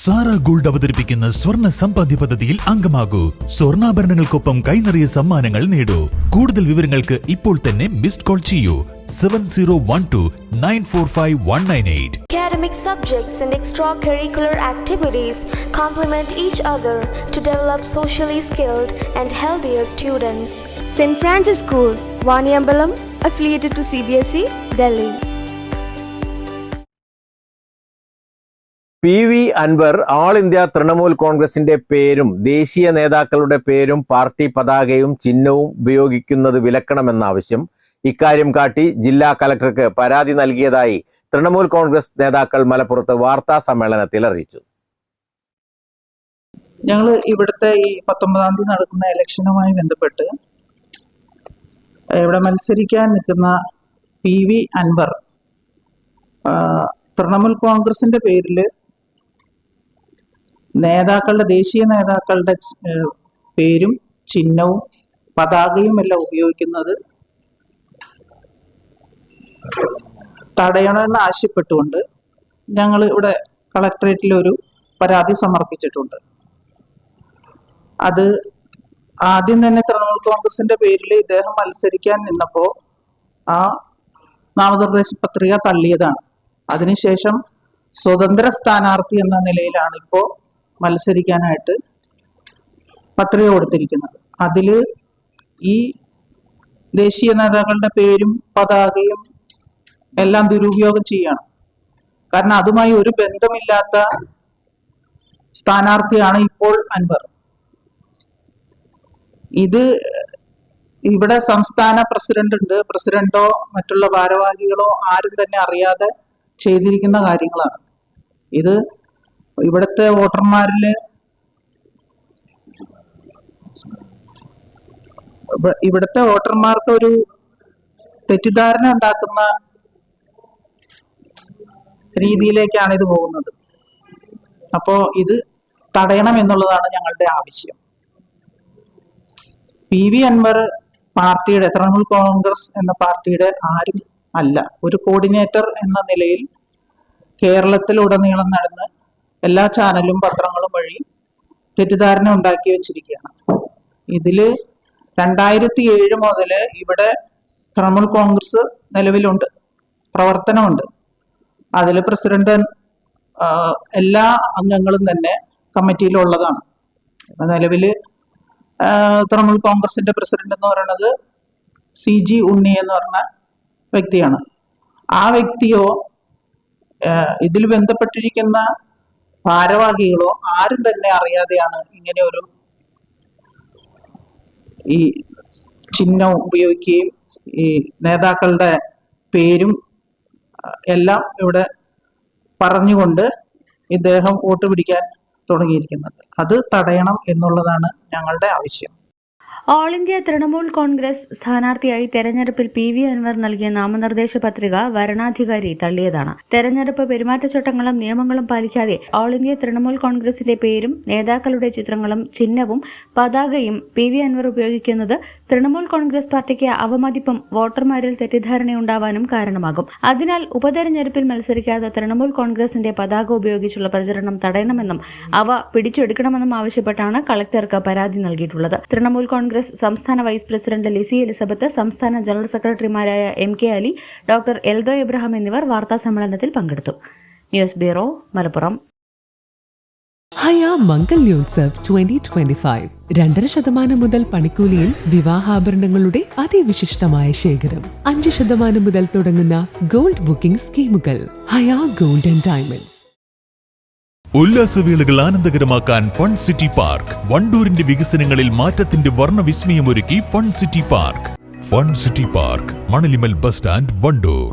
Sara gold അവതരിപ്പിക്കുന്ന സ്വർണ്ണ സമ്പാദ്യ പദ്ധതിയിൽ അംഗമാകൂ. സ്വർണ്ണാഭരണങ്ങൾക്കൊപ്പം കൈനിറിയ സമ്മാനങ്ങൾ നേടൂ. കൂടുതൽ വിവരങ്ങൾക്ക് ഇപ്പോൾ തന്നെ മിസ്ഡ് കോൾ ചെയ്യൂ 7012945198. Academic subjects and extracurricular activities complement each other to develop socially skilled and healthier students. St. Francis School, Vaniyambalam, affiliated to CBSE, Delhi. PV Anvar all India Trinamool കോൺഗ്രസിന്റെ പേരും ദേശീയ നേതാക്കളുടെ പേരും പാർട്ടി പതാകയും ചിഹ്നവും ഉപയോഗിക്കുന്നത് വിലക്കണമെന്ന ആവശ്യം ഇക്കാര്യം കാട്ടി ജില്ലാ കലക്ടർക്ക് പരാതി നൽകിയതായി തൃണമൂൽ കോൺഗ്രസ് നേതാക്കൾ മലപ്പുറത്ത് വാർത്താ സമ്മേളനത്തിൽ അറിയിച്ചു. ഞങ്ങൾ ഇവിടുത്തെ ഈ 19-ാം തീയതി നടക്കുന്ന ഇലക്ഷനുമായി ബന്ധപ്പെട്ട് ഇവിടെ മത്സരിക്കാൻ നിൽക്കുന്ന PV അൻവർ തൃണമൂൽ കോൺഗ്രസിന്റെ പേരിൽ ദേശീയ നേതാക്കളുടെ പേരും ചിഹ്നവും പതാകയും എല്ലാം ഉപയോഗിക്കുന്നത് തടയണമെന്ന് ആവശ്യപ്പെട്ടുകൊണ്ട് ഞങ്ങൾ ഇവിടെ കളക്ടറേറ്റിൽ ഒരു പരാതി സമർപ്പിച്ചിട്ടുണ്ട്. അത് ആദ്യം തന്നെ തൃണമൂൽ കോൺഗ്രസിന്റെ പേരിൽ ഇദ്ദേഹം മത്സരിക്കാൻ നിന്നപ്പോൾ ആ നാമനിർദ്ദേശ പത്രിക തള്ളിയതാണ്. അതിനുശേഷം സ്വതന്ത്ര സ്ഥാനാർത്ഥി എന്ന നിലയിലാണ് ഇപ്പോൾ മത്സരിക്കാനായിട്ട് പത്രിക കൊടുത്തിരിക്കുന്നത്. അതിൽ ഈ ദേശീയ നേതാക്കളുടെ പേരും പതാകയും എല്ലാം ദുരുപയോഗം ചെയ്യാണ്. കാരണം അതുമായി ഒരു ബന്ധമില്ലാത്ത സ്ഥാനാർത്ഥിയാണ് ഇപ്പോൾ അൻവർ. ഇത് ഇവിടെ സംസ്ഥാന പ്രസിഡന്റോ മറ്റുള്ള ഭാരവാഹികളോ ആരും തന്നെ അറിയാതെ ചെയ്തിരിക്കുന്ന കാര്യങ്ങളാണ്. ഇത് ഇവിടുത്തെ വോട്ടർമാർക്ക് ഒരു തെറ്റിദ്ധാരണ ഉണ്ടാക്കുന്ന രീതിയിലേക്കാണ് ഇത് പോകുന്നത്. അപ്പോ ഇത് തടയണം എന്നുള്ളതാണ് ഞങ്ങളുടെ ആവശ്യം. PV അൻവർ പാർട്ടിയുടെ തൃണമൂൽ കോൺഗ്രസ് എന്ന പാർട്ടിയുടെ ആരും അല്ല. ഒരു കോർഡിനേറ്റർ എന്ന നിലയിൽ കേരളത്തിലുടനീളം നടന്ന് എല്ലാ ചാനലും പത്രങ്ങളും വഴി തെറ്റിദ്ധാരണ ഉണ്ടാക്കി വെച്ചിരിക്കുകയാണ്. ഇതില് 2007 മുതൽ ഇവിടെ തൃണമൂൽ കോൺഗ്രസ് നിലവിലുണ്ട്, പ്രവർത്തനമുണ്ട്. അതിൽ പ്രസിഡന്റ് എല്ലാ അംഗങ്ങളും തന്നെ കമ്മിറ്റിയിലുള്ളതാണ്. നിലവില് തൃണമൂൽ കോൺഗ്രസിന്റെ പ്രസിഡന്റ് എന്ന് പറയുന്നത് CG ഉണ്ണി എന്ന് പറഞ്ഞ വ്യക്തിയാണ്. ആ വ്യക്തിയോ ഇതിൽ ബന്ധപ്പെട്ടിരിക്കുന്ന ഭാരവാഹികളോ ആരും തന്നെ അറിയാതെയാണ് ഇങ്ങനെ ഒരു ഈ ചിഹ്നം ഉപയോഗിക്കുകയും ഈ നേതാക്കളുടെ പേരും എല്ലാം ഇവിടെ പറഞ്ഞുകൊണ്ട് ഇദ്ദേഹം വോട്ട് പിടിക്കാൻ തുടങ്ങിയിരിക്കുന്നത്. അത് തടയണം എന്നുള്ളതാണ് ഞങ്ങളുടെ ആവശ്യം. ഓൾ ഇന്ത്യ തൃണമൂൽ കോൺഗ്രസ് സ്ഥാനാർത്ഥിയായി തെരഞ്ഞെടുപ്പിൽ PV അൻവർ നൽകിയ നാമനിർദ്ദേശ പത്രിക വരണാധികാരി തള്ളിയതാണ്. തെരഞ്ഞെടുപ്പ് പെരുമാറ്റച്ചട്ടങ്ങളും നിയമങ്ങളും പാലിക്കാതെ ഓൾ ഇന്ത്യ തൃണമൂൽ കോൺഗ്രസിന്റെ പേരും നേതാക്കളുടെ ചിത്രങ്ങളും ചിഹ്നവും പതാകയും PV അൻവർ ഉപയോഗിക്കുന്നത് തൃണമൂൽ കോൺഗ്രസ് പാർട്ടിക്ക് അവമതിപ്പും വോട്ടർമാരിൽ തെറ്റിദ്ധാരണയുണ്ടാവാനും കാരണമാകും. അതിനാൽ ഉപതെരഞ്ഞെടുപ്പിൽ മത്സരിക്കാതെ തൃണമൂൽ കോൺഗ്രസിന്റെ പതാക ഉപയോഗിച്ചുള്ള പ്രചരണം തടയണമെന്നും അവ പിടിച്ചെടുക്കണമെന്നും ആവശ്യപ്പെട്ടാണ് കളക്ടർക്ക് പരാതി നൽകിയിട്ടുള്ളത്. തൃണമൂൽ കോൺഗ്രസ് സംസ്ഥാന വൈസ് പ്രസിഡന്റ് ലിസി എലിസബത്ത്, സംസ്ഥാന ജനറൽ സെക്രട്ടറിമാരായ MK അലി, ഡോക്ടർ എൽദോ എബ്രഹാം എന്നിവർ വാർത്താ സമ്മേളനത്തിൽ പങ്കെടുത്തു. News bureau, Malappuram. ഹയ മംഗല്യോത്സവ് 2025 2.5% മുതൽ പണിക്കൂലിയിൽ വിവാഹാഭരണങ്ങളുടെ അതിവിശിഷ്ടമായ ശേഖരം. 5% മുതൽ തുടങ്ങുന്ന ഗോൾഡ് ബുക്കിംഗ് സ്കീമുകൾ. Haya gold and diamonds. ഉല്ലാസവേളകൾ ആനന്ദകരമാക്കാൻ ഫൺ സിറ്റി പാർക്ക്. വണ്ടൂരിന്റെ വികസനങ്ങളിൽ മാറ്റത്തിന്റെ വർണ്ണവിസ്മയമൊരുക്കി fun city park. Fun city park, Manalimal bus stand, Wandoor.